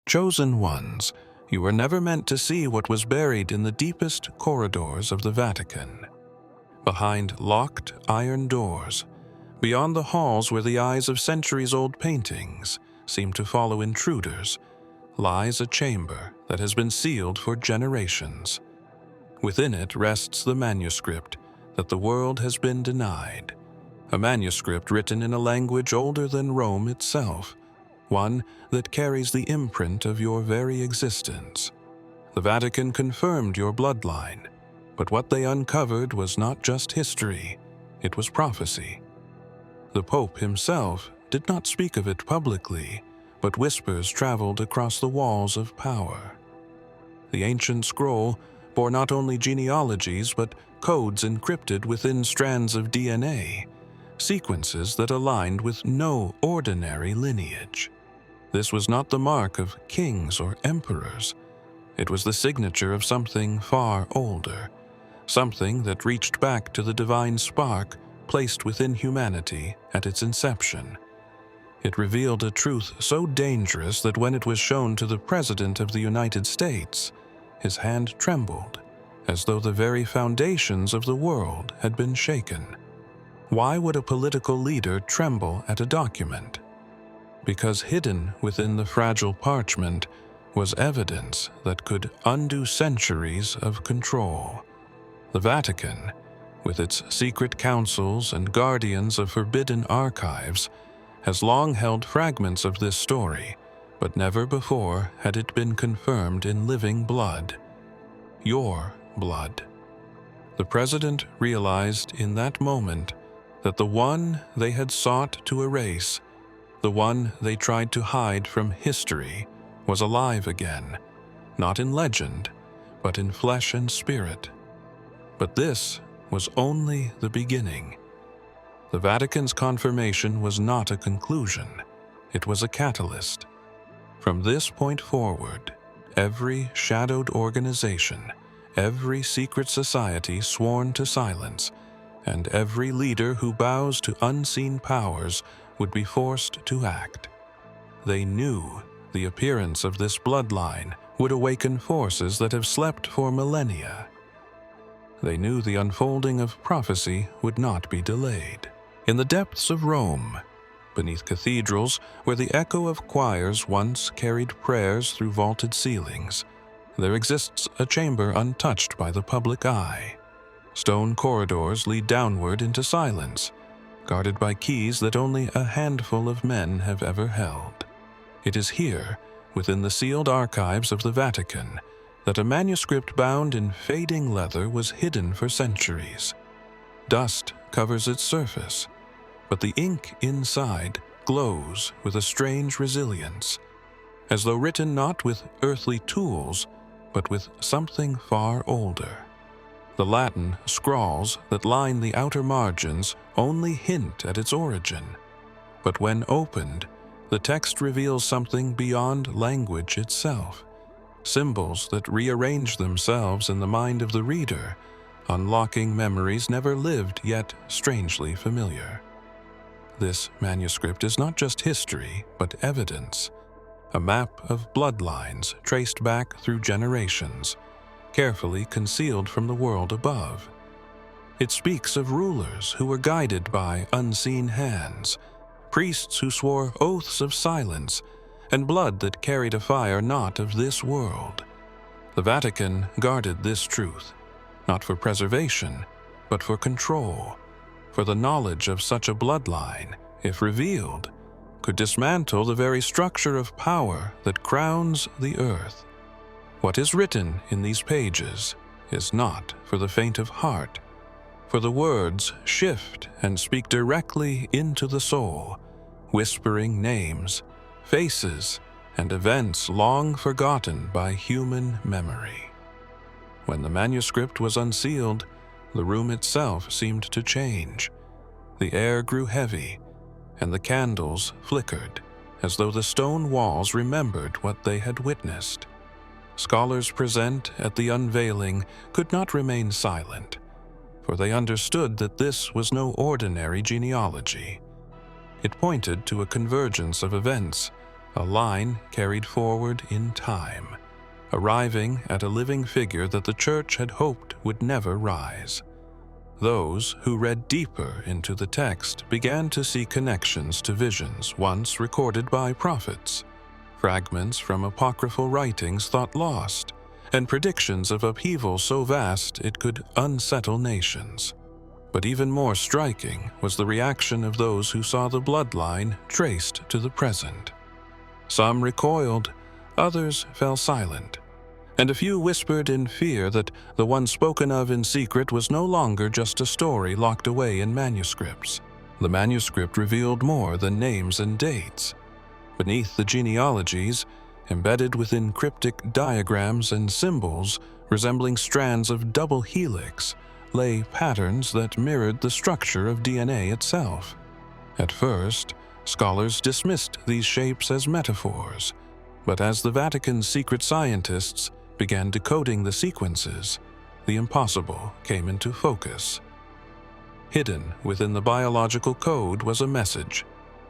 Chosen ones, you were never meant to see what was buried in the deepest corridors of the Vatican. Behind locked iron doors, beyond the halls where the eyes of centuries-old paintings seem to follow intruders, lies a chamber that has been sealed for generations. Within it rests the manuscript that the world has been denied, a manuscript written in a language older than Rome itself, one that carries the imprint of your very existence. The Vatican confirmed your bloodline, but what they uncovered was not just history, it was prophecy. The Pope himself did not speak of it publicly, but whispers traveled across the walls of power. The ancient scroll bore not only genealogies but codes encrypted within strands of DNA, sequences that aligned with no ordinary lineage. This was not the mark of kings or emperors. It was the signature of something far older, something that reached back to the divine spark placed within humanity at its inception. It revealed a truth so dangerous that when it was shown to the President of the United States, his hand trembled, as though the very foundations of the world had been shaken. Why would a political leader tremble at a document? Because hidden within the fragile parchment was evidence that could undo centuries of control. The Vatican, with its secret councils and guardians of forbidden archives, has long held fragments of this story, but never before had it been confirmed in living blood. Your blood. The President realized in that moment that the one they had sought to erase, the one they tried to hide from history, was alive again, not in legend, but in flesh and spirit. But this was only the beginning. The Vatican's confirmation was not a conclusion, it was a catalyst. From this point forward, every shadowed organization, every secret society sworn to silence, and every leader who bows to unseen powers would be forced to act. They knew the appearance of this bloodline would awaken forces that have slept for millennia. They knew the unfolding of prophecy would not be delayed. In the depths of Rome, beneath cathedrals where the echo of choirs once carried prayers through vaulted ceilings, there exists a chamber untouched by the public eye. Stone corridors lead downward into silence, guarded by keys that only a handful of men have ever held. It is here, within the sealed archives of the Vatican, that a manuscript bound in fading leather was hidden for centuries. Dust covers its surface, but the ink inside glows with a strange resilience, as though written not with earthly tools, but with something far older. The Latin scrawls that line the outer margins only hint at its origin, but when opened, the text reveals something beyond language itself, symbols that rearrange themselves in the mind of the reader, unlocking memories never lived yet strangely familiar. This manuscript is not just history, but evidence, a map of bloodlines traced back through generations, carefully concealed from the world above. It speaks of rulers who were guided by unseen hands, priests who swore oaths of silence, and blood that carried a fire not of this world. The Vatican guarded this truth, not for preservation, but for control, for the knowledge of such a bloodline, if revealed, could dismantle the very structure of power that crowns the earth. What is written in these pages is not for the faint of heart, for the words shift and speak directly into the soul, whispering names, faces, and events long forgotten by human memory. When the manuscript was unsealed, the room itself seemed to change. The air grew heavy, and the candles flickered, as though the stone walls remembered what they had witnessed. Scholars present at the unveiling could not remain silent, for they understood that this was no ordinary genealogy. It pointed to a convergence of events, a line carried forward in time, arriving at a living figure that the Church had hoped would never rise. Those who read deeper into the text began to see connections to visions once recorded by prophets, fragments from apocryphal writings thought lost, and predictions of upheaval so vast it could unsettle nations. But even more striking was the reaction of those who saw the bloodline traced to the present. Some recoiled, others fell silent, and a few whispered in fear that the one spoken of in secret was no longer just a story locked away in manuscripts. The manuscript revealed more than names and dates. Beneath the genealogies, embedded within cryptic diagrams and symbols resembling strands of double helix, lay patterns that mirrored the structure of DNA itself. At first, scholars dismissed these shapes as metaphors, but as the Vatican's secret scientists began decoding the sequences, the impossible came into focus. Hidden within the biological code was a message,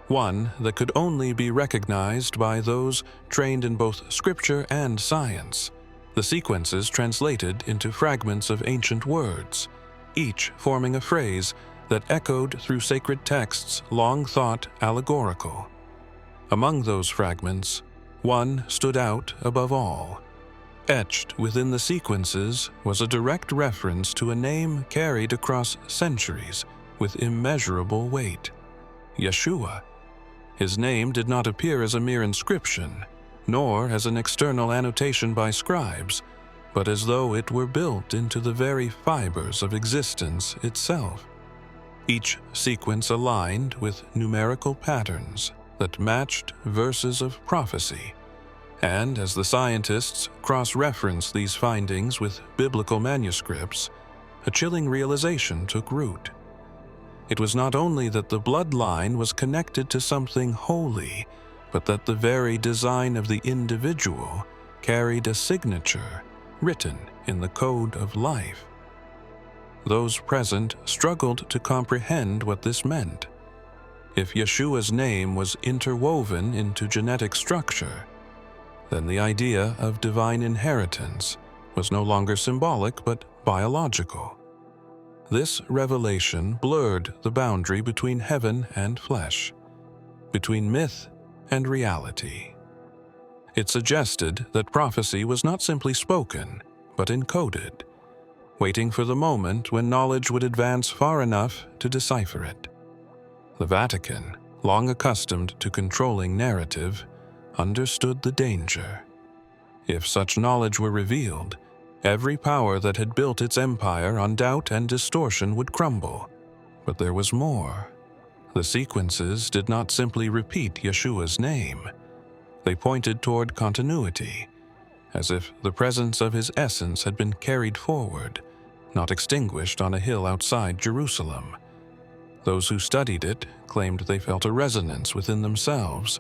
one that could only be recognized by those trained in both scripture and science. The sequences translated into fragments of ancient words, each forming a phrase that echoed through sacred texts long thought allegorical. Among those fragments, one stood out above all. Etched within the sequences was a direct reference to a name carried across centuries with immeasurable weight: Yeshua. His name did not appear as a mere inscription, nor as an external annotation by scribes, but as though it were built into the very fibers of existence itself. Each sequence aligned with numerical patterns that matched verses of prophecy, and as the scientists cross-referenced these findings with biblical manuscripts, a chilling realization took root. It was not only that the bloodline was connected to something holy, but that the very design of the individual carried a signature written in the code of life. Those present struggled to comprehend what this meant. If Yeshua's name was interwoven into genetic structure, then the idea of divine inheritance was no longer symbolic but biological. This revelation blurred the boundary between heaven and flesh, between myth and reality. It suggested that prophecy was not simply spoken, but encoded, waiting for the moment when knowledge would advance far enough to decipher it. The Vatican, long accustomed to controlling narrative, understood the danger. If such knowledge were revealed, every power that had built its empire on doubt and distortion would crumble. But there was more. The sequences did not simply repeat Yeshua's name. They pointed toward continuity, as if the presence of his essence had been carried forward, not extinguished on a hill outside Jerusalem. Those who studied it claimed they felt a resonance within themselves,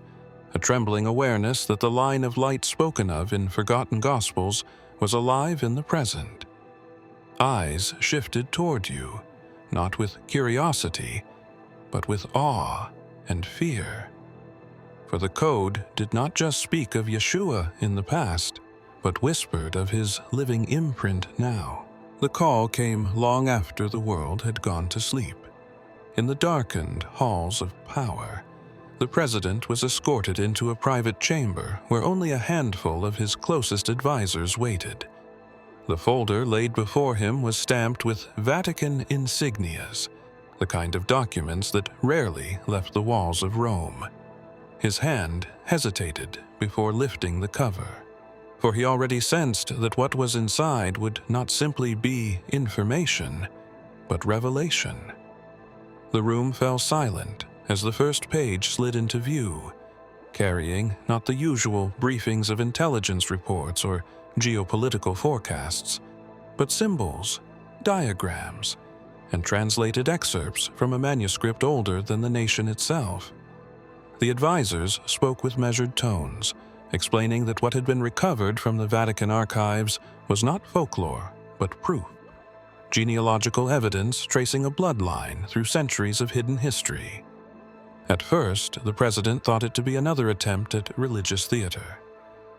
a trembling awareness that the line of light spoken of in forgotten Gospels was alive in the present. Eyes shifted toward you, not with curiosity, but with awe and fear. For the code did not just speak of Yeshua in the past, but whispered of his living imprint now. The call came long after the world had gone to sleep. In the darkened halls of power, the president was escorted into a private chamber where only a handful of his closest advisors waited. The folder laid before him was stamped with Vatican insignias, the kind of documents that rarely left the walls of Rome. His hand hesitated before lifting the cover, for he already sensed that what was inside would not simply be information, but revelation. The room fell silent as the first page slid into view, carrying not the usual briefings of intelligence reports or geopolitical forecasts, but symbols, diagrams, and translated excerpts from a manuscript older than the nation itself. The advisors spoke with measured tones, explaining that what had been recovered from the Vatican archives was not folklore, but proof. Genealogical evidence tracing a bloodline through centuries of hidden history. At first, the president thought it to be another attempt at religious theater.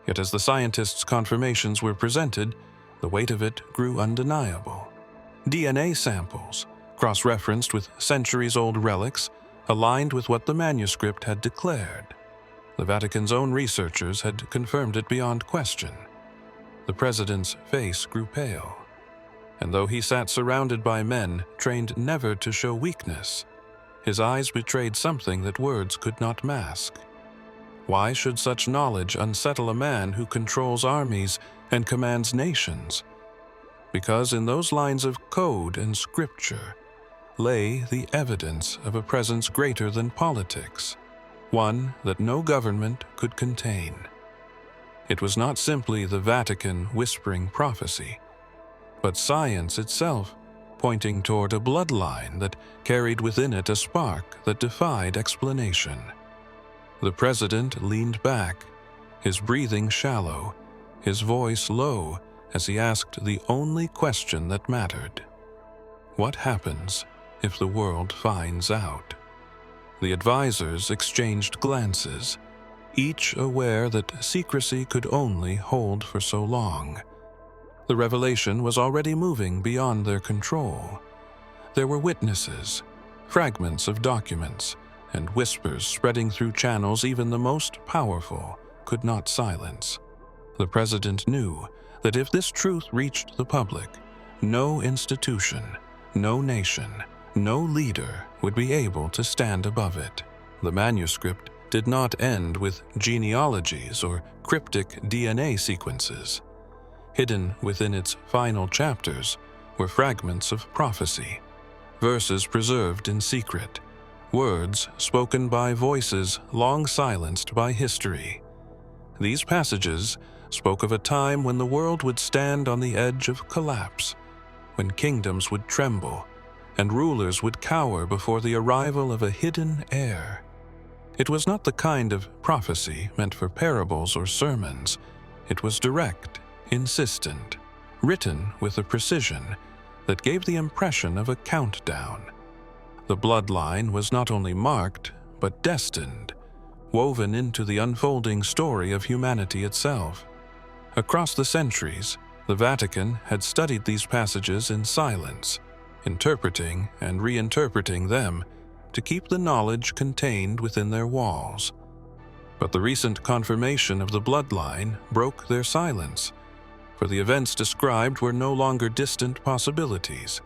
Yet as the scientists' confirmations were presented, the weight of it grew undeniable. DNA samples, cross-referenced with centuries-old relics, aligned with what the manuscript had declared. The Vatican's own researchers had confirmed it beyond question. The president's face grew pale, and though he sat surrounded by men trained never to show weakness, his eyes betrayed something that words could not mask. Why should such knowledge unsettle a man who controls armies and commands nations? Because in those lines of code and scripture lay the evidence of a presence greater than politics, one that no government could contain. It was not simply the Vatican whispering prophecy, but science itself pointing toward a bloodline that carried within it a spark that defied explanation. The president leaned back, his breathing shallow, his voice low as he asked the only question that mattered. What happens if the world finds out? The advisors exchanged glances, each aware that secrecy could only hold for so long. The revelation was already moving beyond their control. There were witnesses, fragments of documents, and whispers spreading through channels even the most powerful could not silence. The president knew that if this truth reached the public, no institution, no nation, no leader would be able to stand above it. The manuscript did not end with genealogies or cryptic DNA sequences. Hidden within its final chapters were fragments of prophecy, verses preserved in secret, words spoken by voices long silenced by history. These passages spoke of a time when the world would stand on the edge of collapse, when kingdoms would tremble and rulers would cower before the arrival of a hidden heir. It was not the kind of prophecy meant for parables or sermons. It was direct, insistent, written with a precision that gave the impression of a countdown. The bloodline was not only marked, but destined, woven into the unfolding story of humanity itself. Across the centuries, the Vatican had studied these passages in silence, interpreting and reinterpreting them to keep the knowledge contained within their walls. But the recent confirmation of the bloodline broke their silence, for the events described were no longer distant possibilities.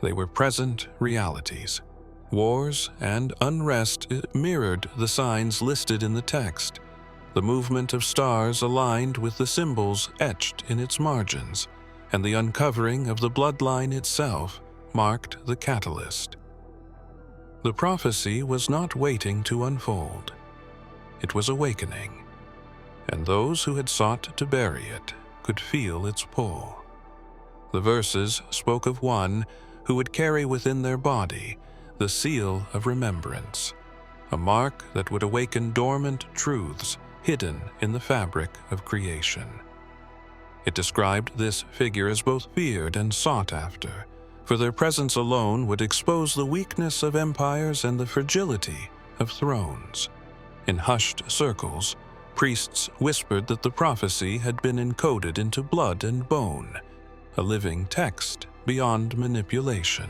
They were present realities. Wars and unrest mirrored the signs listed in the text. The movement of stars aligned with the symbols etched in its margins, and the uncovering of the bloodline itself marked the catalyst. The prophecy was not waiting to unfold. It was awakening, and those who had sought to bury it could feel its pull. The verses spoke of one who would carry within their body the seal of remembrance, a mark that would awaken dormant truths hidden in the fabric of creation. It described this figure as both feared and sought after, for their presence alone would expose the weakness of empires and the fragility of thrones. In hushed circles, priests whispered that the prophecy had been encoded into blood and bone, a living text beyond manipulation.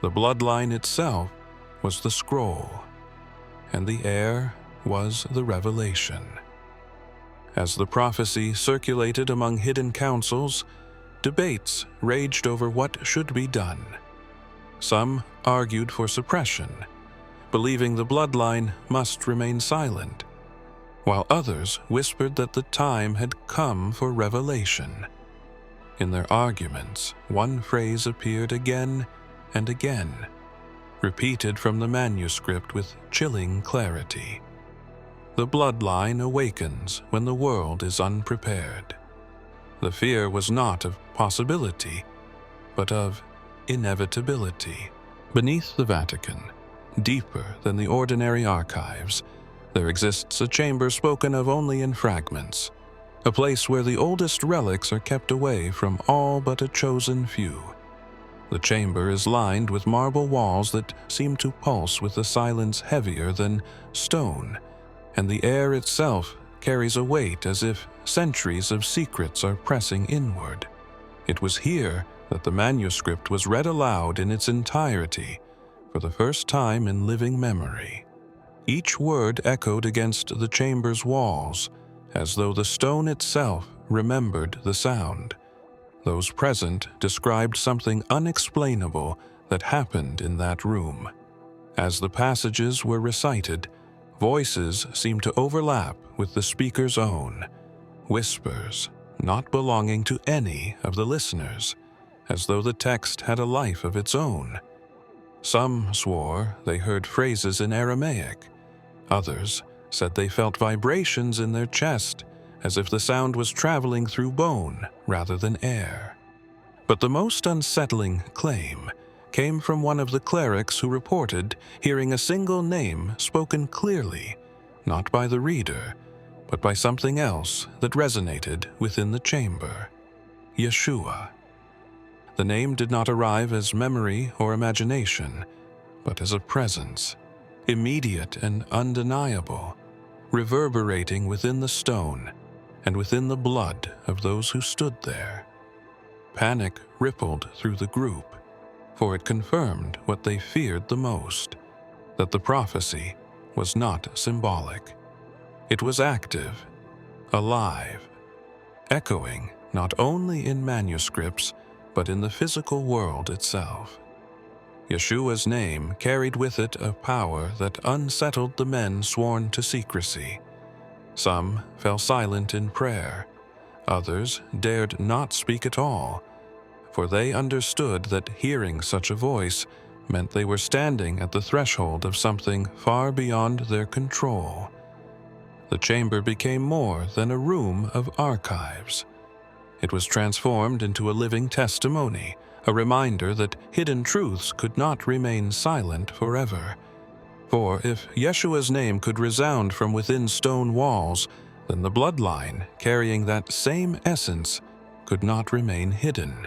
The bloodline itself was the scroll, and the heir was the revelation. As the prophecy circulated among hidden councils, debates raged over what should be done. Some argued for suppression, believing the bloodline must remain silent, while others whispered that the time had come for revelation. In their arguments, one phrase appeared again and again, repeated from the manuscript with chilling clarity. The bloodline awakens when the world is unprepared. The fear was not of possibility, but of inevitability. Beneath the Vatican, deeper than the ordinary archives, there exists a chamber spoken of only in fragments, a place where the oldest relics are kept away from all but a chosen few. The chamber is lined with marble walls that seem to pulse with a silence heavier than stone, and the air itself carries a weight as if centuries of secrets are pressing inward. It was here that the manuscript was read aloud in its entirety, for the first time in living memory. Each word echoed against the chamber's walls, as though the stone itself remembered the sound. Those present described something unexplainable that happened in that room. As the passages were recited, voices seemed to overlap with the speaker's own, whispers not belonging to any of the listeners, as though the text had a life of its own. Some swore they heard phrases in Aramaic. Others said they felt vibrations in their chest, as if the sound was traveling through bone rather than air. But the most unsettling claim came from one of the clerics who reported hearing a single name spoken clearly, not by the reader, but by something else that resonated within the chamber: Yeshua. The name did not arrive as memory or imagination, but as a presence, immediate and undeniable, reverberating within the stone and within the blood of those who stood there. Panic rippled through the group, for it confirmed what they feared the most, that the prophecy was not symbolic. It was active, alive, echoing not only in manuscripts, but in the physical world itself. Yeshua's name carried with it a power that unsettled the men sworn to secrecy. Some fell silent in prayer. Others dared not speak at all, for they understood that hearing such a voice meant they were standing at the threshold of something far beyond their control. The chamber became more than a room of archives. It was transformed into a living testimony, a reminder that hidden truths could not remain silent forever. For if Yeshua's name could resound from within stone walls, then the bloodline, carrying that same essence, could not remain hidden.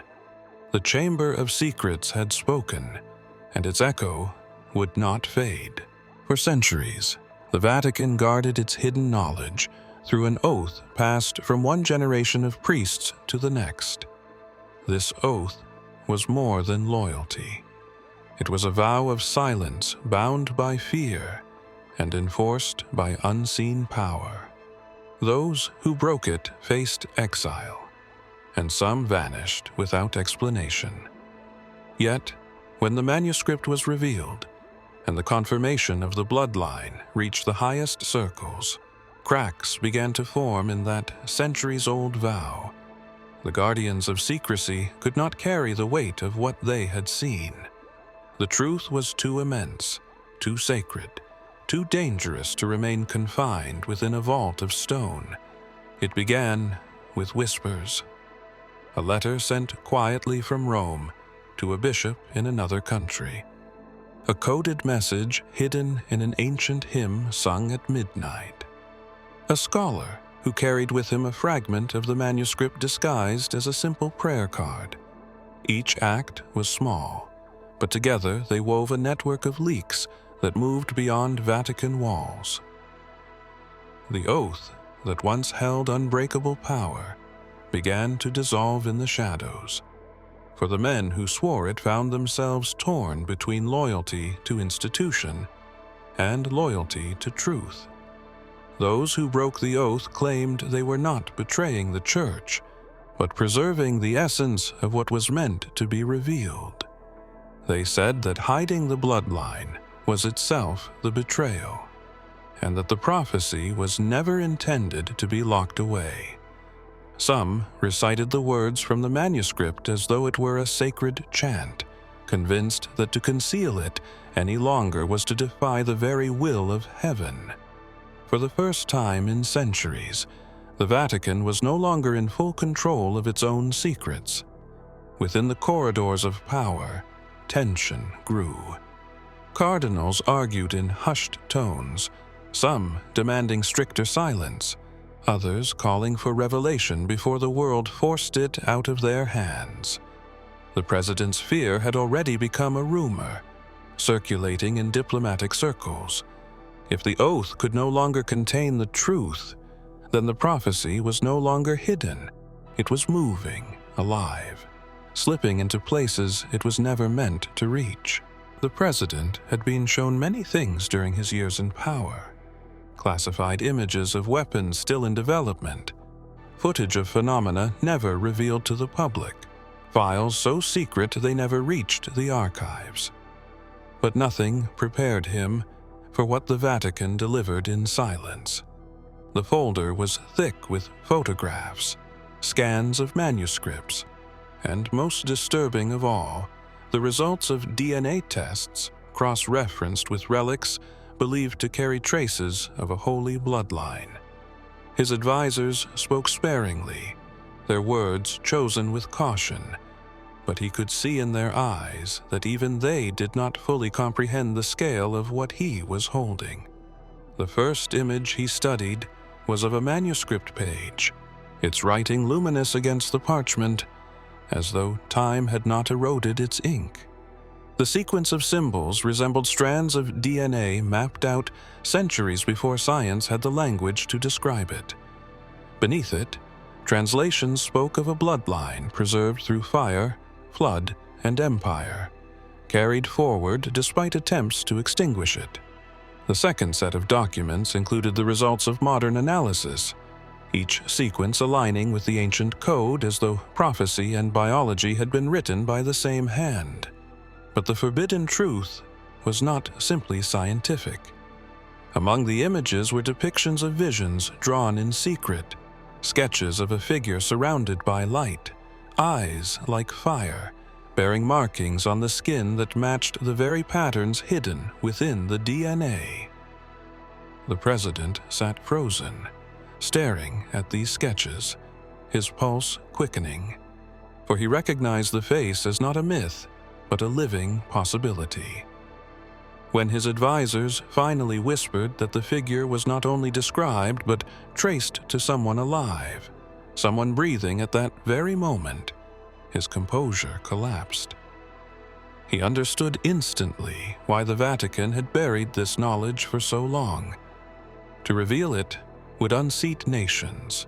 The Chamber of Secrets had spoken, and its echo would not fade. For centuries, the Vatican guarded its hidden knowledge through an oath passed from one generation of priests to the next. This oath was more than loyalty. It was a vow of silence bound by fear and enforced by unseen power. Those who broke it faced exile, and some vanished without explanation. Yet, when the manuscript was revealed, and the confirmation of the bloodline reached the highest circles, cracks began to form in that centuries-old vow. The guardians of secrecy could not carry the weight of what they had seen. The truth was too immense, too sacred, too dangerous to remain confined within a vault of stone. It began with whispers. A letter sent quietly from Rome to a bishop in another country. A coded message hidden in an ancient hymn sung at midnight. A scholar who carried with him a fragment of the manuscript disguised as a simple prayer card. Each act was small, but together they wove a network of leaks that moved beyond Vatican walls. The oath that once held unbreakable power began to dissolve in the shadows, for the men who swore it found themselves torn between loyalty to institution and loyalty to truth. Those who broke the oath claimed they were not betraying the Church, but preserving the essence of what was meant to be revealed. They said that hiding the bloodline was itself the betrayal, and that the prophecy was never intended to be locked away. Some recited the words from the manuscript as though it were a sacred chant, convinced that to conceal it any longer was to defy the very will of heaven. For the first time in centuries, the Vatican was no longer in full control of its own secrets. Within the corridors of power, tension grew. Cardinals argued in hushed tones, some demanding stricter silence, others calling for revelation before the world forced it out of their hands. The president's fear had already become a rumor, circulating in diplomatic circles. If the oath could no longer contain the truth, then the prophecy was no longer hidden. It was moving, alive, slipping into places it was never meant to reach. The president had been shown many things during his years in power. Classified images of weapons still in development, footage of phenomena never revealed to the public, files so secret they never reached the archives. But nothing prepared him for what the Vatican delivered in silence. The folder was thick with photographs, scans of manuscripts, and most disturbing of all, the results of DNA tests cross-referenced with relics believed to carry traces of a holy bloodline. His advisors spoke sparingly, their words chosen with caution, but he could see in their eyes that even they did not fully comprehend the scale of what he was holding. The first image he studied was of a manuscript page, its writing luminous against the parchment, as though time had not eroded its ink. The sequence of symbols resembled strands of DNA mapped out centuries before science had the language to describe it. Beneath it, translations spoke of a bloodline preserved through fire, flood, and empire, carried forward despite attempts to extinguish it. The second set of documents included the results of modern analysis, each sequence aligning with the ancient code as though prophecy and biology had been written by the same hand. But the forbidden truth was not simply scientific. Among the images were depictions of visions drawn in secret, sketches of a figure surrounded by light, eyes like fire, bearing markings on the skin that matched the very patterns hidden within the DNA. The president sat frozen, staring at these sketches, his pulse quickening, for he recognized the face as not a myth, but a living possibility. When his advisors finally whispered that the figure was not only described but traced to someone alive, someone breathing at that very moment, his composure collapsed. He understood instantly why the Vatican had buried this knowledge for so long. To reveal it would unseat nations,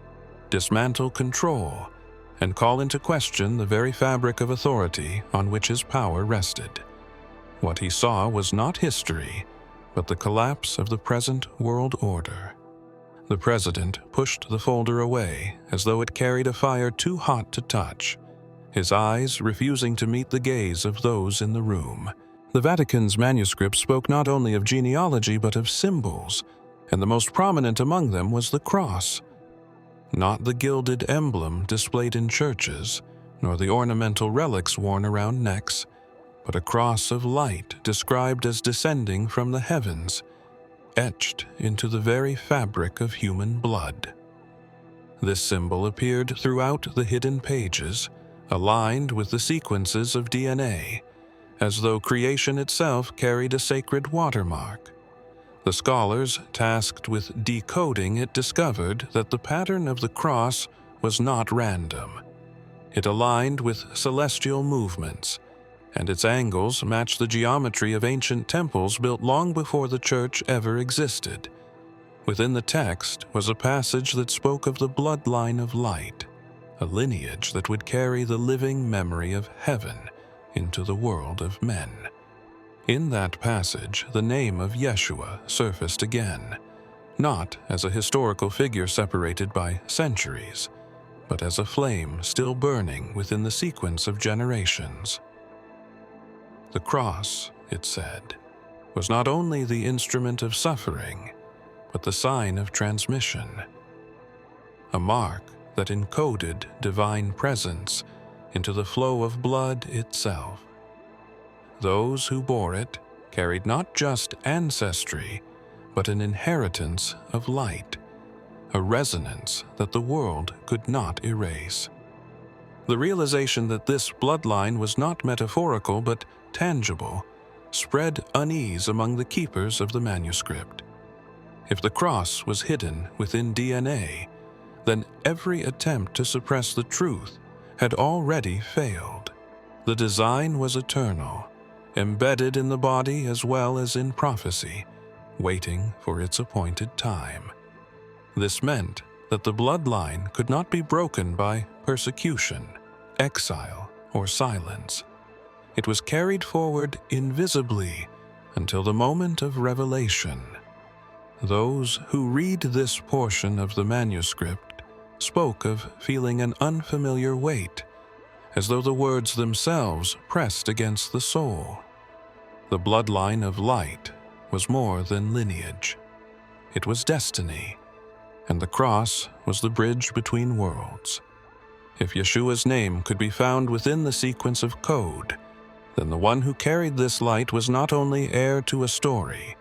dismantle control, and call into question the very fabric of authority on which his power rested. What he saw was not history, but the collapse of the present world order. The president pushed the folder away as though it carried a fire too hot to touch, his eyes refusing to meet the gaze of those in the room. The Vatican's manuscripts spoke not only of genealogy but of symbols, and the most prominent among them was the cross. Not the gilded emblem displayed in churches, nor the ornamental relics worn around necks, but a cross of light described as descending from the heavens, etched into the very fabric of human blood. This symbol appeared throughout the hidden pages, aligned with the sequences of DNA, as though creation itself carried a sacred watermark. The scholars tasked with decoding it discovered that the pattern of the cross was not random. It aligned with celestial movements, and its angles matched the geometry of ancient temples built long before the church ever existed. Within the text was a passage that spoke of the bloodline of light, a lineage that would carry the living memory of heaven into the world of men. In that passage, the name of Yeshua surfaced again, not as a historical figure separated by centuries, but as a flame still burning within the sequence of generations. The cross, it said, was not only the instrument of suffering, but the sign of transmission, a mark that encoded divine presence into the flow of blood itself. Those who bore it carried not just ancestry, but an inheritance of light, a resonance that the world could not erase. The realization that this bloodline was not metaphorical but tangible spread unease among the keepers of the manuscript. If the cross was hidden within DNA, then every attempt to suppress the truth had already failed. The design was eternal, embedded in the body as well as in prophecy, waiting for its appointed time. This meant that the bloodline could not be broken by persecution, exile, or silence. It was carried forward invisibly until the moment of revelation. Those who read this portion of the manuscript spoke of feeling an unfamiliar weight, as though the words themselves pressed against the soul. The bloodline of light was more than lineage. It was destiny, and the cross was the bridge between worlds. If Yeshua's name could be found within the sequence of code, then the one who carried this light was not only heir to a story,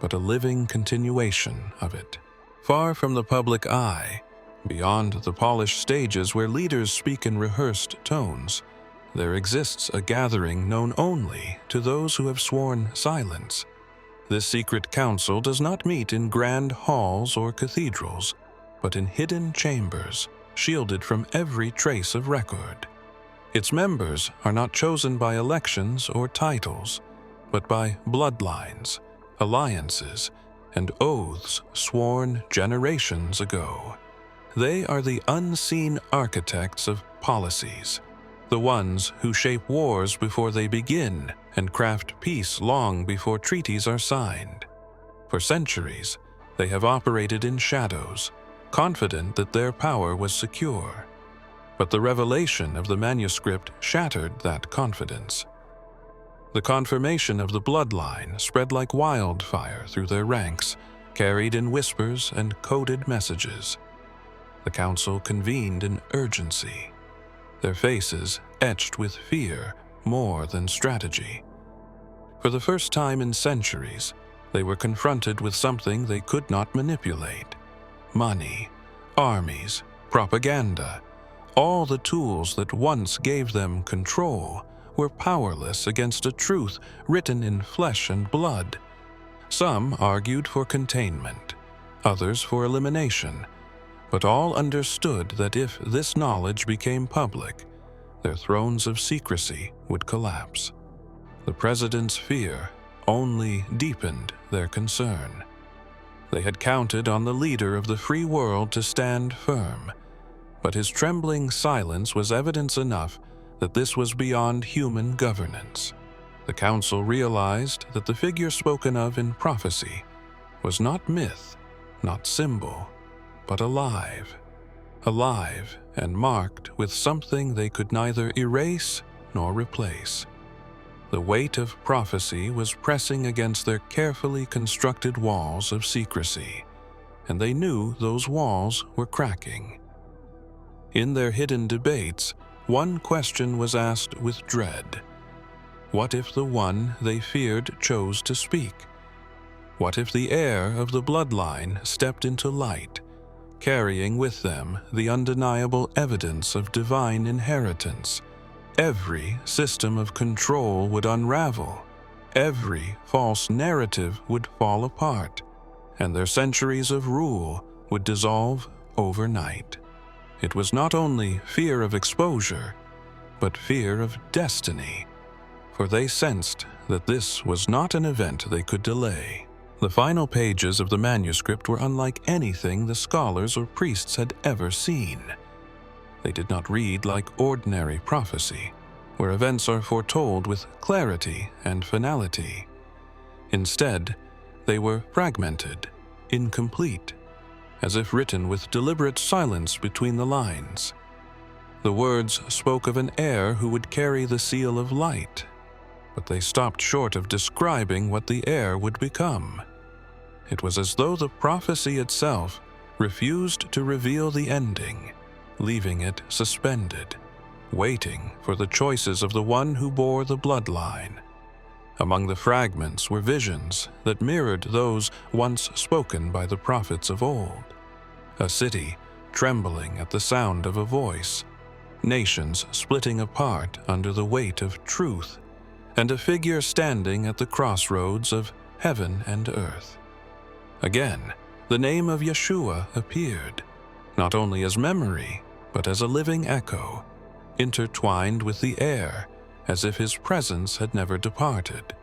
but a living continuation of it. Far from the public eye, beyond the polished stages where leaders speak in rehearsed tones, there exists a gathering known only to those who have sworn silence. This secret council does not meet in grand halls or cathedrals, but in hidden chambers, shielded from every trace of record. Its members are not chosen by elections or titles, but by bloodlines, alliances, and oaths sworn generations ago. They are the unseen architects of policies, the ones who shape wars before they begin and craft peace long before treaties are signed. For centuries, they have operated in shadows, confident that their power was secure. But the revelation of the manuscript shattered that confidence. The confirmation of the bloodline spread like wildfire through their ranks, carried in whispers and coded messages. The council convened in urgency, their faces etched with fear more than strategy. For the first time in centuries, they were confronted with something they could not manipulate: money, armies, propaganda. All the tools that once gave them control were powerless against a truth written in flesh and blood. Some argued for containment, others for elimination, but all understood that if this knowledge became public, their thrones of secrecy would collapse. The president's fear only deepened their concern. They had counted on the leader of the free world to stand firm, but his trembling silence was evidence enough that this was beyond human governance. The council realized that the figure spoken of in prophecy was not myth, not symbol, but alive and marked with something they could neither erase nor replace. The weight of prophecy was pressing against their carefully constructed walls of secrecy, and they knew those walls were cracking. In their hidden debates, one question was asked with dread. What if the one they feared chose to speak? What if the heir of the bloodline stepped into light, carrying with them the undeniable evidence of divine inheritance? Every system of control would unravel, every false narrative would fall apart, and their centuries of rule would dissolve overnight. It was not only fear of exposure, but fear of destiny, for they sensed that this was not an event they could delay. The final pages of the manuscript were unlike anything the scholars or priests had ever seen. They did not read like ordinary prophecy, where events are foretold with clarity and finality. Instead, they were fragmented, incomplete, as if written with deliberate silence between the lines. The words spoke of an heir who would carry the seal of light, but they stopped short of describing what the heir would become. It was as though the prophecy itself refused to reveal the ending, leaving it suspended, waiting for the choices of the one who bore the bloodline. Among the fragments were visions that mirrored those once spoken by the prophets of old. A city trembling at the sound of a voice, nations splitting apart under the weight of truth, and a figure standing at the crossroads of heaven and earth. Again, the name of Yeshua appeared, not only as memory, but as a living echo, intertwined with the air as if his presence had never departed.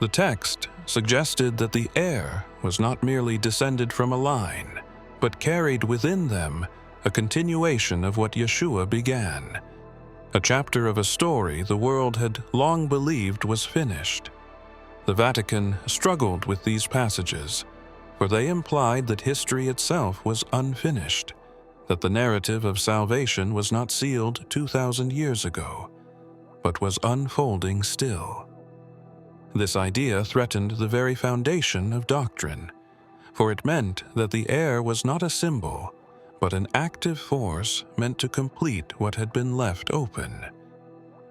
The text suggested that the heir was not merely descended from a line, but carried within them a continuation of what Yeshua began, a chapter of a story the world had long believed was finished. The Vatican struggled with these passages, for they implied that history itself was unfinished, that the narrative of salvation was not sealed 2,000 years ago, but was unfolding still. This idea threatened the very foundation of doctrine, for it meant that the heir was not a symbol, but an active force meant to complete what had been left open.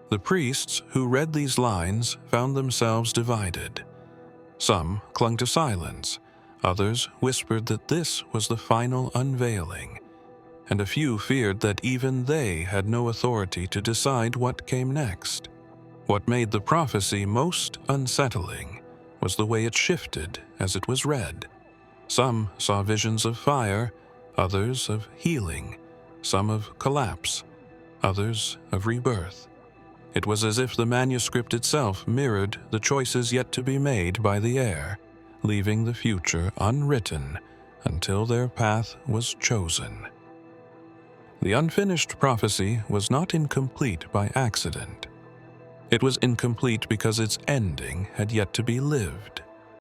The priests who read these lines found themselves divided. Some clung to silence, others whispered that this was the final unveiling, and a few feared that even they had no authority to decide what came next. What made the prophecy most unsettling was the way it shifted as it was read. Some saw visions of fire, others of healing, some of collapse, others of rebirth. It was as if the manuscript itself mirrored the choices yet to be made by the heir, leaving the future unwritten until their path was chosen. The unfinished prophecy was not incomplete by accident. It was incomplete because its ending had yet to be lived.